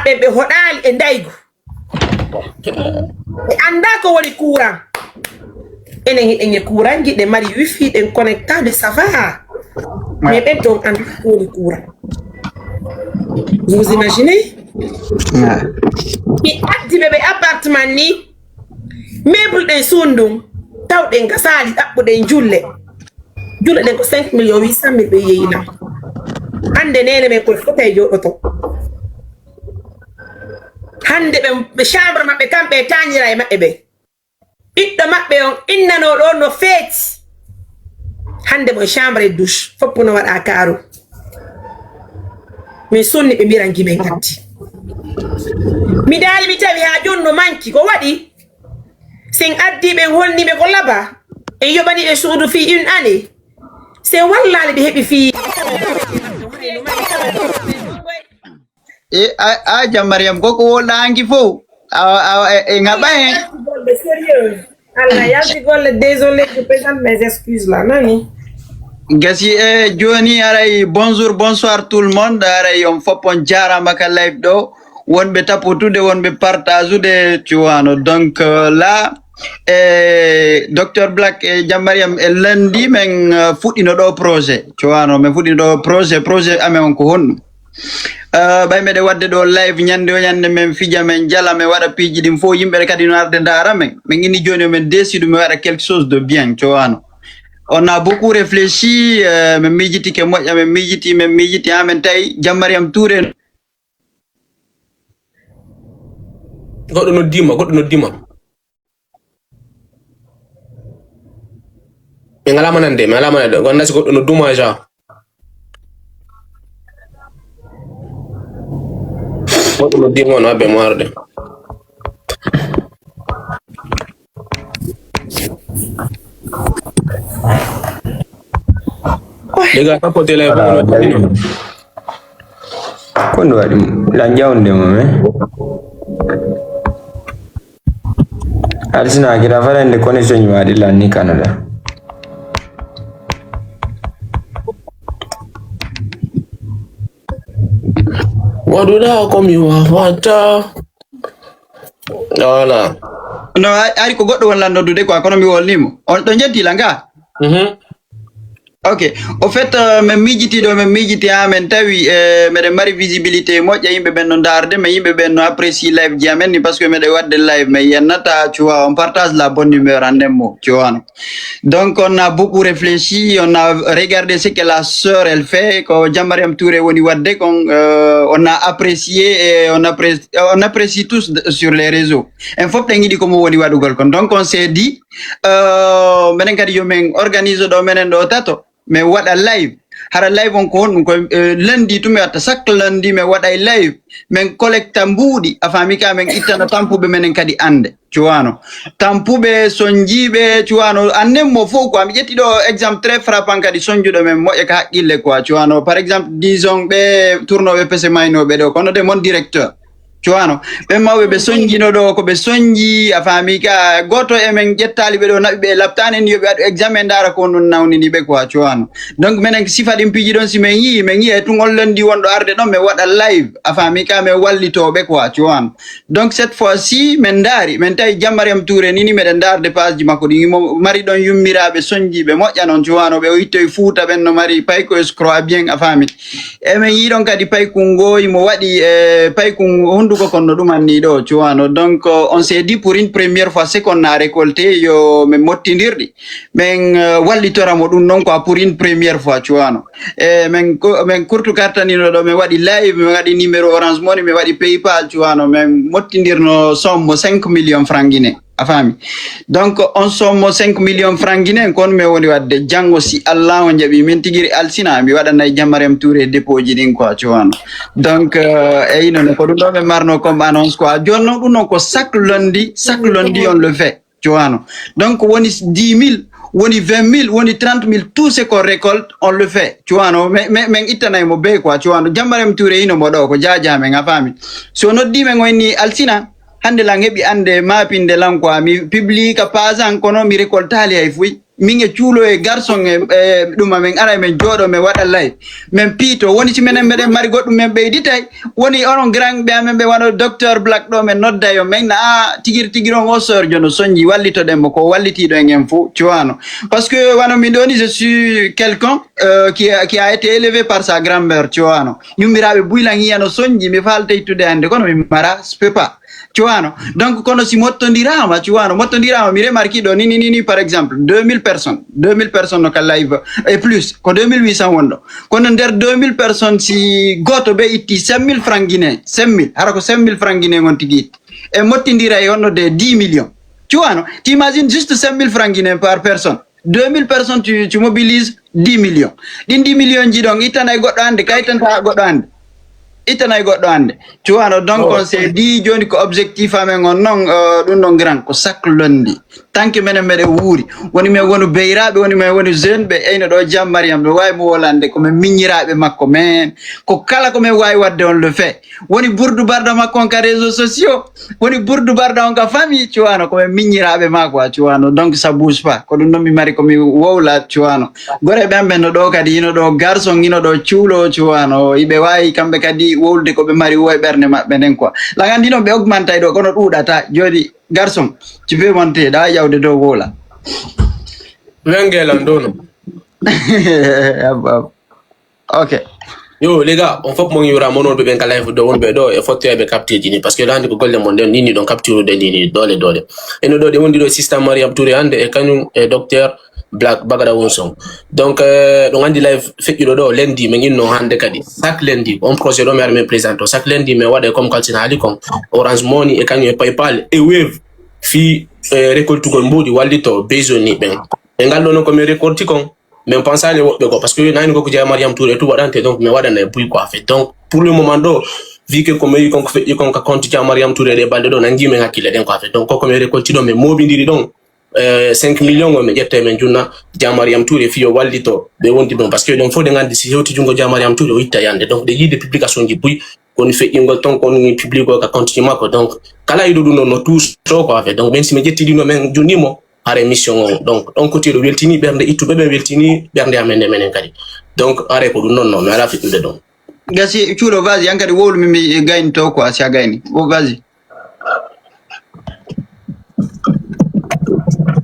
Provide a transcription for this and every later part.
be hodali e daygu e anda ko woni courant enen hiɗen courant giɗe mari wifi ɗen connectade ça va mais ɓen ton anda ko woni courant. Vous imaginez? Mi addi ɓe appartement ni meuble ɗen sundum tawɗen ga sali ɗaɓɓuɗen julle ɗen ko 5 millions 800 000 ɓe yeyina hande nene men koye fotay joɗoto hande ɓe chambre maɓɓe kamɓe tañira e maɓɓe ɓe ɓiɗɗo maɓɓe on innano ɗo no feeti hande mo chambre e douche foppu no waɗa karo min sonni ɓe mbirangi men katti mi daali mi tawi ha jonno manki ko waɗi sen addi ɓen holniɓe ko laba en yoɓani ɓe suudu fi une année sen wallali ɓe heɓi fi aja Mariam koko wolɗangi fo e ngaɓa hen sérieux Allah yalti golle désolé je présente mes excuses là nani gasi e joni aray bonjour bonsoir tout le monde aray on fop on jarama ka live ɗo wonɓe tapotude wonɓe partage ude cuwano donc là Dr Black e Jammariam e lundi men fuɗɗino ɗo projet cuwano min fuɗɗino ɗo projet amen on ko honɗum ɓay meɗe wadde ɗo live ñande o ñande men fija men jala men waɗa piiji ɗin fo yimɓe kadi no arde ndara men min inni joni men décide mi waɗa quelque chose de bien cuwano on a beaucoup réfléchi min miijiti ke moƴƴa min miijiti ha men tawi Jammariam Touré goɗɗo noddima mi alama nande gonda si goɗɗo nodduma ja goɗɗo noddima on abbe mo arde lega tapote lay kondo waɗi la jawnde mo me alsina kira farande connexion yi waɗi la ni Canada waɗuɗa komi wawata voilà no ari ko goɗɗo won lannodude quoi kono mi wolnimo on ɗo jettila nga ok au fait min miijiti ha men tawi meɗen mari visibilité moƴƴa yimɓe ɓen no darde mais yimɓe ɓen no apprécie live ji amen ni parce que meɗen wadde live mais yennata tu vois on partage la bonne humeur anden mo tu vois donc on a beaucoup réfléchi on a regardé ce que la sœur elle fait ko Jammariam Touré woni wadde kon on a apprécié et on apprécie tous sur les réseaux en fof ɗen yiɗi komo woni waɗugol kon donc on s'est dit menen kadi yo min organise ɗo menen ɗo tato mais waɗa live hara live on ko honɗum ko lundi tumi watta chaque lundi mais waɗa live min collecta mbuuɗi a faami ka min ittana tampuɓe menen kadi ande cuwano tampuɓe sonjiɓe cuwano annen mo fof quoi mi ƴetti ɗo exemple très frappant kadi sonjuɗo men moƴƴa ka haqqille quoi cuwano par exemple disons ɓe tournoɓe pese maynoɓe ɗo kono de mon directeur cuwano ɓen mawɓe ɓe soñjino ɗo ko ɓe soñji a faami ka goto emen ƴettali ɓe ɗo naɓi ɓe labtani ni yoɓe waɗu examen dara ko ɗum nawnini ɓe quoi cuwano donc minen sifa ɗin piiji ɗon si min yii e tun on lundi wonɗo arde ɗon min waɗa live a faami ka min wallitoɓe quoi cuwano donc cette fois ci min daari min tawi Jammariam Touré nini meɗen darde page ji makko ɗi mo mari ɗon yummiraɓe soñjiɓe moƴƴa noon cuwano ɓe o yittoye Fouta ɓen no mari payko escroit bien a faami emin yiiɗon kadi payku ngoyi mo waɗi payku hunduko kon no ɗum anni ɗo cuwano donc on s'est dit pour une première fois ce qu'on a récolté yo min mottidirɗi min wallitoramo ɗum noon quoi pour une première fois cuwano e min kurtu kartanino ɗo min waɗi live min waɗi numéro Orange Money min waɗi PayPal cuwano min mottidirno somme 5 millions francs guiné a faami donc on somme 5 millions francs guiné kono mi woni wadde janggo si Allah o jaɓi min tigiri alsina mi waɗanay Jammariam Touré dépôt ji ɗin quoi cuwano donc eyi noon ko ɗum ɗo ɓe marno comme annonce quoi joni noon ɗum noon ko chaque lundi on le fait cuwano donc woni 10 000 woni 20 000 woni 30 000 tout ce qu'on récolte on le fait cuwano min ittanaymo be quoi cuwano Jammariam Touré ino mo ɗo ko jajamen a faami so noddimen oyni alsina hande lan heɓi ande mapinde lan quoi mi publie ka page an kono mi récoltali hay fuy minge chulo e garçon e duma men ara men jodo men wada live men pito woni ci menen meden mari goddum men beyditay woni onon grand be amen be wano docteur Black do men nodda yo men na tigir on sor jono sonji wallito dem ko walliti do ngem fu ciwano parce que wano mi doni je suis quelqu'un qui a été élevé par sa grand-mère ciwano yumirabe buylan yano sonji mi falte itude ande kono mi mara spepa ciwano donc kono si mottondirama ciwano mottondirama mi remarque do ni par exemple 2000 personnes no ka live et plus ko 2800 wondo kono der 2000 personnes si goto be itti 5000 francs guinéens 5000 hara ko 5000 francs guinéens on tigi e mottindira e onno de 10 millions ciwano tu imagines juste 5000 francs guinéens par personne 2000 personnes tu mobilises 10 millions din 10 millions ji donc itana e goddo ande kaytanta goddo ande itana goddo ande ciwano donc on s'est dit joni ko objectif amen on non dum non grand ko saklondi tanke menen mede wuuri woni men wonu beyraabe woni men woni jeune be eyno do jam Mariam do way mo wolande ko men miñiraabe makko men ko kala ko men way wadde on le fait woni burdu barda makko on ka réseaux sociaux woni burdu barda on ka famille ciwano ko men miñiraabe makko ciwano donc ça bouge pas ko dum non mi mari ko mi wowla ciwano gore be ambe no do kadi ino do garçon ino do ciulo ciwano ibe way kambe kadi wolde ko be mari woy berne mabbe nen quoi la ngandino be augmenta do kono dudata jodi garçon tu peux monter da yawde do wola Wengel andono. OK Yo les gars, on faut que mon yura mono be ben live do won be do e faut be capture dini parce que là ndi ko golle mon den nini don capture de dini dole e no do de wondi do système Mariam Touré ande e kanyum e docteur Black Bagada Wonson donc do ngandi live fekki do lundi men no hande kadi chaque lundi on projet do mer men présente chaque lundi me wade comme kaltina ali kon Orange Money e kanyum e PayPal e Wave fi récolte ko mbodi wallito bezoni ben e ngaldo non ko me récolte kon mais pensale wobbe ko parce que nani ko kuje Mariam Touré tout wadante donc me wadana buy quoi fait donc pour le moment do vu que comme yi kon ko fe kon ka compte ja Mariam Touré de balde do nangi men hakile den quoi fait donc ko me récolte do me mobindiri donc 5 millions o me jette men junna ja Mariam Touré fi yo wallito be wondi don parce que donc faut de ngandi si hewti jungo ja Mariam Touré o itta yande donc de yide publication ji buy kon fe ingol ton kon ni public ko ka compte mako donc kala yido do no tous to quoi fait donc même si me jetti dino men junimo are mission donc on côté do weltini bernde ittu be weltini bernde amende menen kadi donc are ko non non ala fi de don gasi chulo vazi ankadi wolu mi gain to ko asia gaini o vazi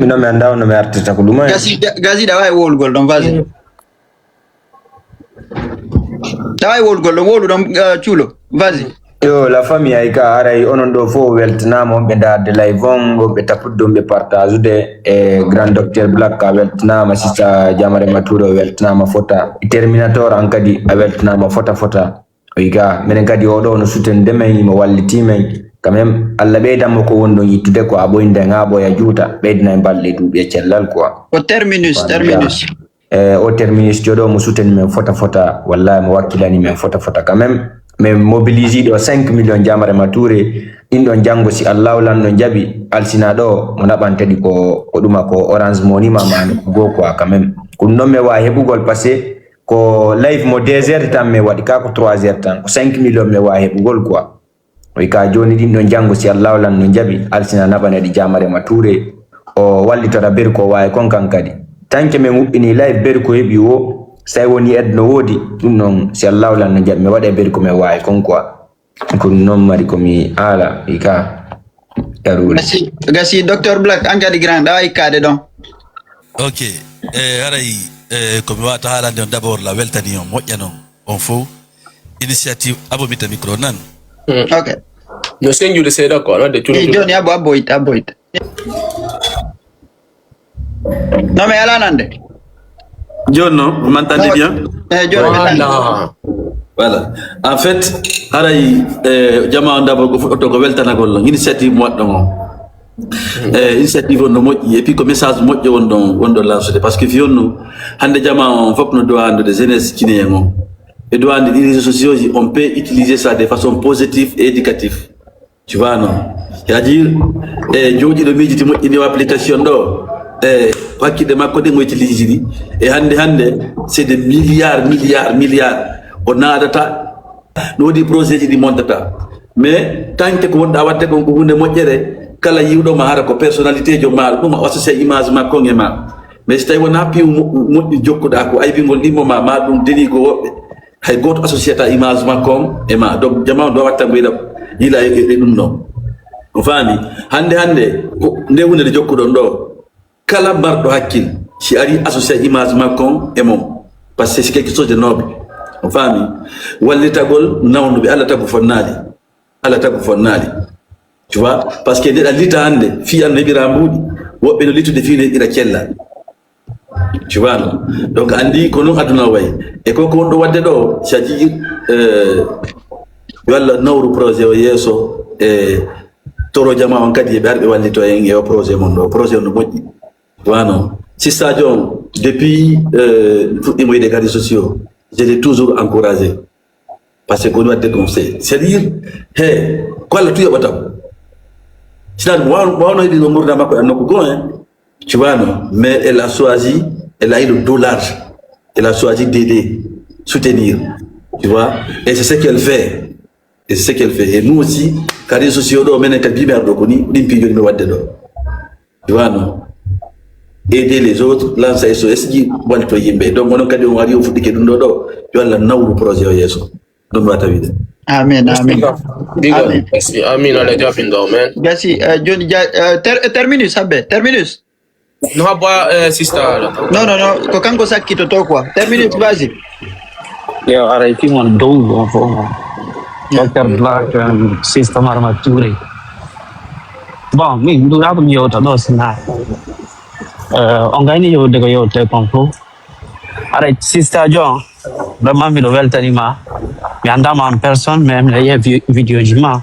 Mino me andao no me artista ko duma gasi da way wolu gol don vazi da way wolu gol don wolu don chulo vazi yo la famille aika aray onon do fo weltnamo be darde live on be tapuddo be partage de e grand docteur Black ka weltnama sista Jamare Maturo weltnama fota terminator ankadi a weltnama fota oiga menen kadi odo no sutende men mo walliti men quand même alla be dam ko wondo yittude ko aboynde ngabo ya juuta beydina balle dubi e cellal quoi o terminus o terminus jodo mo suteni men fota wallahi mo wakkilani men fota quand même mais mobiliser do 5 millions Jamare Mature indon jango si Allah lan no jabi alsina do mo nabantedi ko duma ko Orange Money mamani go ko quand même kun no me wa hebugol passé ko live mo 2 heures tan me wadi ka ko 3 heures tan ko 5 millions me wa hebugol quoi o ka joni dindon jango si Allah lan no jabi alsina nabanedi Jamare Mature o wallito da ber ko wa kon kankadi tanke me ngubini live ber ko hebi wo say woni edno wodi dum non si Allah lan no jabi me wada ber ko me waay kon quoi ko non mari ko mi ala ika darul gasi docteur Black angadi grand ay kade don OK haray ko mi wata halande on d'abord la weltani on mojjano on fo initiative abo mita micro nan OK yo senju de seda ko no de tulu joni aboit non mais ala nande Jono, vous m'entendez bien? Voilà. En fait, haray jama d'abord ko to ko weltana gol initiative mo don initiative on moƴƴi et puis ko message moƴƴo won don lancer parce que fionno hande jama on fop no do ande des jeunesse guinéen on et do ande les réseaux sociaux on peut utiliser ça de façon positive et éducative tu vois non c'est-à-dire joji do mejiti moƴƴi ni application do hakide makko de mo utiliser et hande c'est des milliards on adata no di projet di montata mais tant que wonda wadde ko hunde moƴƴere kala yiwdo ma hara ko personnalité jo ma dum o associé image ma ko ngema mais si tawi wona piiw moƴƴi jokkuɗa ko aybingol immoma ma ɗum déligo woɓɓe hay goto associété a image makko on e ma donc jama do watta mbiɗa yila e ɗum ɗon o faami hande ko nde hunde nde jokkuɗon ɗo kala marɗo hakkil si ari associé image makko on e mom par ce que c'est quelque chose de noble o faami wallitagol nawnuɓe Allah tagu fonnaali tu vois parce que ndeɗa lita hande fi an no heɓira mbuuɗi woɓɓe no littude fi no heɓira cellal tu vois non donc andi ko noon aduna way e koko wonɗo wadde ɗo si a jii yo Allah nawru projet o yeeso e toro jama on kadi ɓe arɓe wallito en e o projet mon ɗo projet o no moƴƴi tu vois non sistajo on depuis fuɗɗimo yiɗe réseaux sociaux je l'ai toujours encouragé parce que koni wadde conseil c'est à dire he ko Allah tu yoɓatam sinan wawno yiɗi no gurda makko e nokku goo hein tu vois non mais elle a choisi elle a eu le dos large elle a choisi d'aider soutenir tu vois et c'est ce qu'elle fait et nous aussi car réseaux sociaux ɗo menen kadi bimer ɗo koni ɗin piijoni mi wadde ɗo tu vois non aider les autres lancer SOS ji wallito yimɓe donc onon kadi on wari o fuɗɗike ɗum ɗo ɗo yo Allah nawru projet o yeeso ɗum wata wiide Amen. Amin ala jabindo man. Merci. Johnny, terminus, Abbe. Terminus. No haba sister. Non. Ko kanko sakkito to quoi. Terminus, vas-y. Yo, arrêtez mon dos, Dr. Black, Sister Marma Touré. Bon, mi dura ko yo to dos na. On gagne yo de yo te konfo. Arrête, Sister John. Vraiment mi do weltanima. Mi andama en personne même la vidéo jima.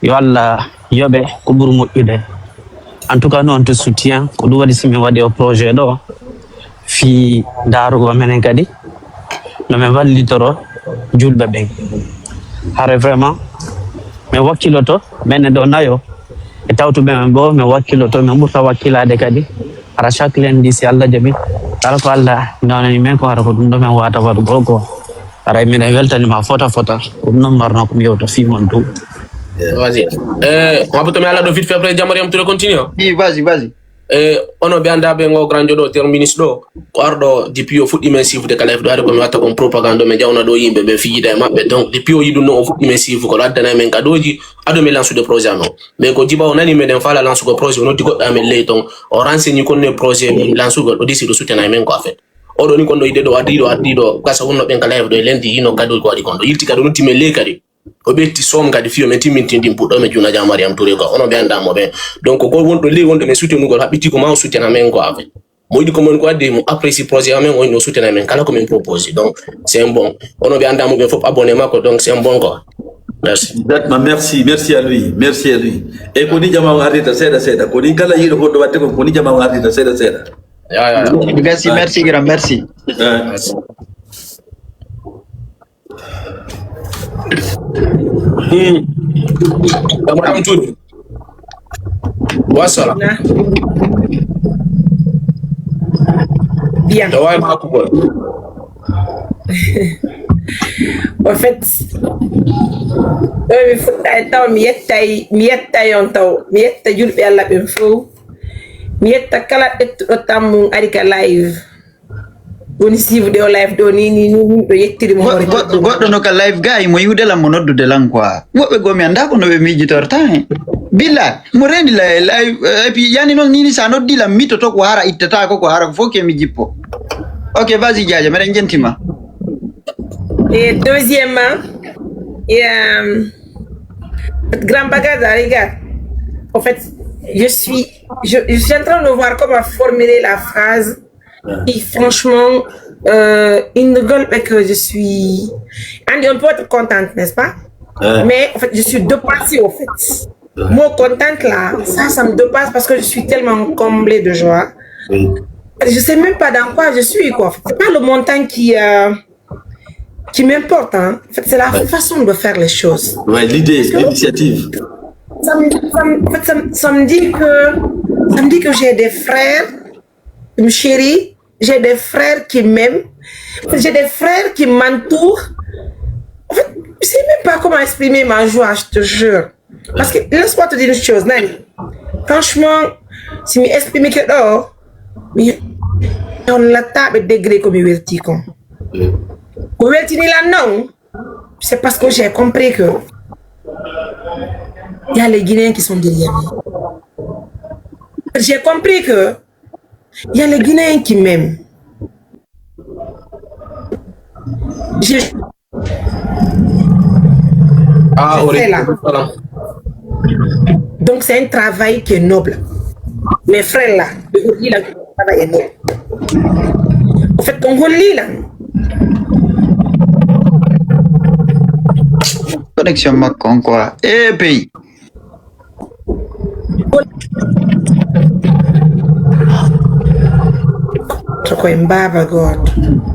Yo Allah yobe ko buru moƴƴude. En tout cas non te soutien ko ɗum waɗi simi waɗi o projet ɗo fi darugo menen kadi no min wallitoro julɓe ɓen hare vraiment min wakkiloto menne ɗo nayo e tawtuɓe men bo min wakkiloto min ɓurta wakkilade kadi hara chaque lundi si Allah jaɓi kala ko Allah nonani men ko hara ko ɗum ɗo min wata waɗugo ko hara miɗen weltanima fota ɗum noon marno ko mi yewta fimon dow. Vas-y. On va peut-être aller vite fait après Jamariam tu continues. Oui, vas-y. Ono be anda be ngo grand jodo terminus do ko ardo depuis o fuddi men sifude kala do ari ko mi watta kon propagande me jawna do yimbe be fiida mabbe donc depuis o yidu no o fuddi men sifu ko laddana men kadoji ado me lansu de projet no mais ko jiba o nani meden fala lansu ko projet no digo da men leyton o renseigni kon ne projet lansu go do disi do soutena men ko afet o do ni kon do ide do addido gasa wonno ben kala do lendi yino kado ko adi kon do yilti kado no timme le kadi o betti som kadi fiyo men timmintin puddo me juna Jamariam Touré ko ono be anda mo be donc ko wondo le wondo me soutenu go habiti ko ma soutena men ko afet mo yidi ko mon ko adde mo apprécie projet amen o no soutena men kala ko men propose donc c'est un bon ono be anda mo be fop abonnement ko donc c'est un bon quoi. Merci. Merci à lui. Et ko ni jama arita seda ko ni kala yido ko do watte ko ni jama arita seda. Ya. Merci grand, merci. Merci. Jamariam Touré. Wassalam. Bien. En fait, mi yetta yon taw mi yetta julɓe Allah ɓen fof mi yetta kala ɗettuɗo tammu arika live woni siwde o live ɗo ni ɗo yettirimo hoore goɗɗo no ka live gayi mo yiwdelam mo noddude lan quoi woɓɓe goo mi anda ko no ɓe miijitorta hen billa mo rendi live et puis yani noon nini sa noddilam mitoto ko hara ittata ko hara ko fof kemi jippo. Ok, vas-y Diadia meɗen jentima. Et deuxièmement, grand bagage, regarde. En fait, je suis en train de voir comment formuler la phrase. Et franchement, il ne gueule pas que je suis. On peut être contente, n'est-ce pas? Mais en fait, je suis dépassée, en fait. Moi, contente là, ça me dépasse parce que je suis tellement comblée de joie. Je sais même pas dans quoi je suis, quoi. C'est pas le montant qui m'importe, hein. En fait, c'est la façon de faire les choses. Ouais, l'idée, l'initiative. Ça me dit que j'ai des frères qui me chérissent, j'ai des frères qui m'aiment, j'ai des frères qui m'entourent. En fait, je sais même pas comment exprimer ma joie, je te jure. Parce que laisse-moi te dire une chose, Nani. Franchement, si je m'exprime que on la table degré comme verti con. Au verti ni la non, c'est parce que j'ai compris que il y a les Guinéens qui sont derrière moi. J'ai compris que il y a les Guinéens qui m'aiment. Là. Donc c'est un travail qui est noble. Mes frères là, le travail est noble. En fait, on relit là. Connexion Macron quoi. Eh pays. Trop mbaba God.